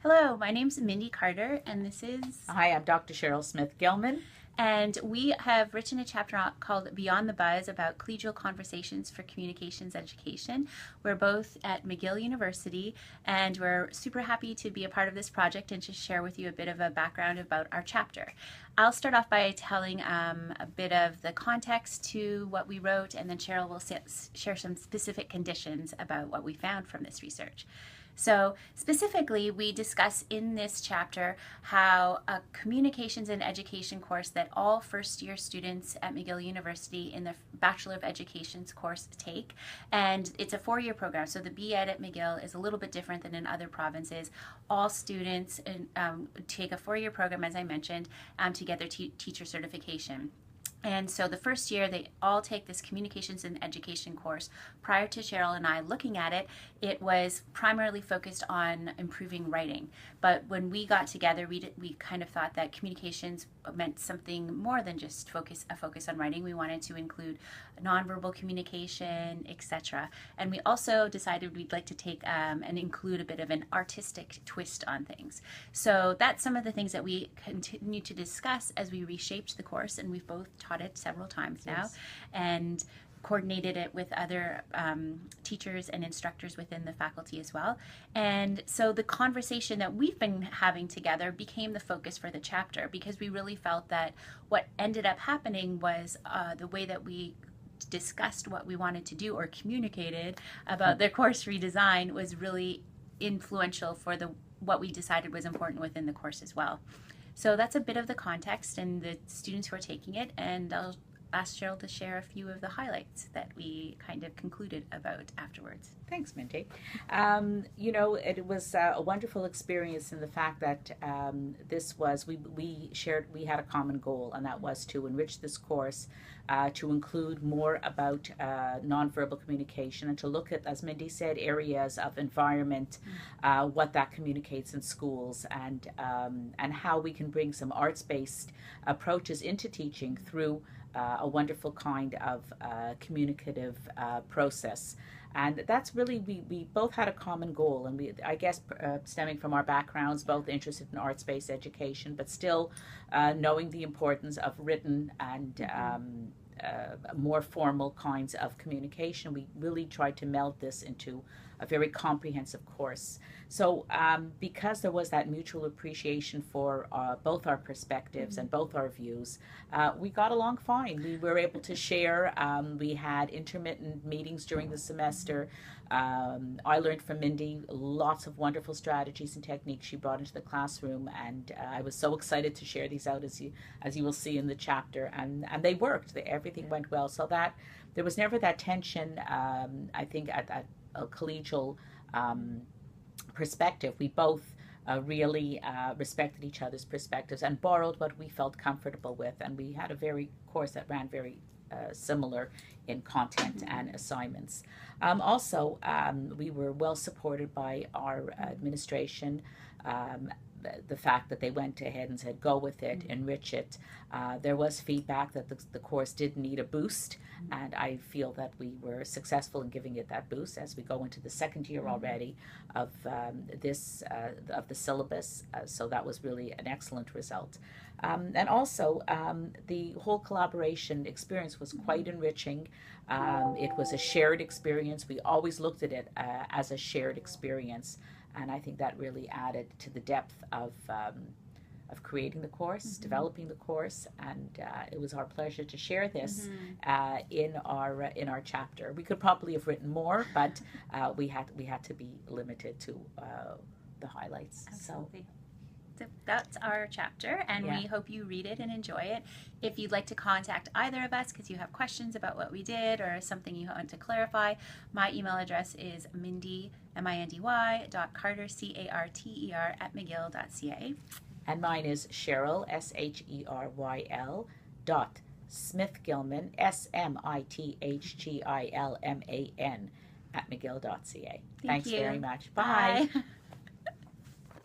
Hello, my name's Mindy Carter, and this is. Hi, I'm Dr. Cheryl Smith Gilman. And we have written a chapter called Beyond the Buzz about collegial conversations for communications education. We're both at McGill University, and we're super happy to be a part of this project and to share with you a bit of a background about our chapter. I'll start off by telling a bit of the context to what we wrote, and then Cheryl will share some specific conditions about what we found from this research. So specifically, we discuss in this chapter how a communications and education course that all first-year students at McGill University in the Bachelor of Education's course take. And it's a 4-year program, so the BEd at McGill is a little bit different than in other provinces. All students take a 4-year program, as I mentioned, to get their teacher certification. And so the first year, they all take this communications and education course. Prior to Cheryl and I looking at it, it was primarily focused on improving writing. But when we got together, we kind of thought that communications meant something more than just a focus on writing. We wanted to include nonverbal communication, etc. And we also decided we'd like to take and include a bit of an artistic twist on things. So that's some of the things that we continue to discuss as we reshaped the course, and we've both taught it several times now. Yes. And coordinated it with other teachers and instructors within the faculty as well. And so the conversation that we've been having together became the focus for the chapter, because we really felt that what ended up happening was the way that we discussed what we wanted to do or communicated about the course redesign was really influential for what we decided was important within the course as well. So that's a bit of the context and the students who are taking it, and I'll ask Cheryl to share a few of the highlights that we kind of concluded about afterwards. Thanks, Mindy. It was a wonderful experience in the fact that we had a common goal, and that was to enrich this course, to include more about nonverbal communication, and to look at, as Mindy said, areas of environment, what that communicates in schools, and how we can bring some arts-based approaches into teaching through a wonderful kind of communicative process. And that's really, we both had a common goal, and I guess stemming from our backgrounds, both interested in arts-based education, but still knowing the importance of written and more formal kinds of communication. We really tried to meld this into a very comprehensive course. So because there was that mutual appreciation for both our perspectives and both our views, we got along fine. We were able to share. We had intermittent meetings during the semester. I learned from Mindy lots of wonderful strategies and techniques she brought into the classroom, and I was so excited to share these out, as you will see in the chapter, and they worked. Everything went well, so that there was never that tension. I think at a collegial perspective, we both really respected each other's perspectives and borrowed what we felt comfortable with, and we had a course that ran very similar in content and assignments. Also, we were well supported by our administration. The fact that they went ahead and said, go with it, enrich it. There was feedback that the course did need a boost, and I feel that we were successful in giving it that boost as we go into the second year already of of the syllabus. So that was really an excellent result. And also, the whole collaboration experience was quite enriching. It was a shared experience. We always looked at it as a shared experience. And I think that really added to the depth of creating the course, developing the course, and it was our pleasure to share this in our chapter. We could probably have written more, but we had to be limited to the highlights. Absolutely. So that's our chapter, and we hope you read it and enjoy it. If you'd like to contact either of us because you have questions about what we did or something you want to clarify, my email address is mindy.carter, CARTER, @mcgill.ca. And mine is Cheryl, SHERYL, Smithgilman, SMITHGILMAN, @mcgill.ca. Thanks you. very much. Bye. Bye.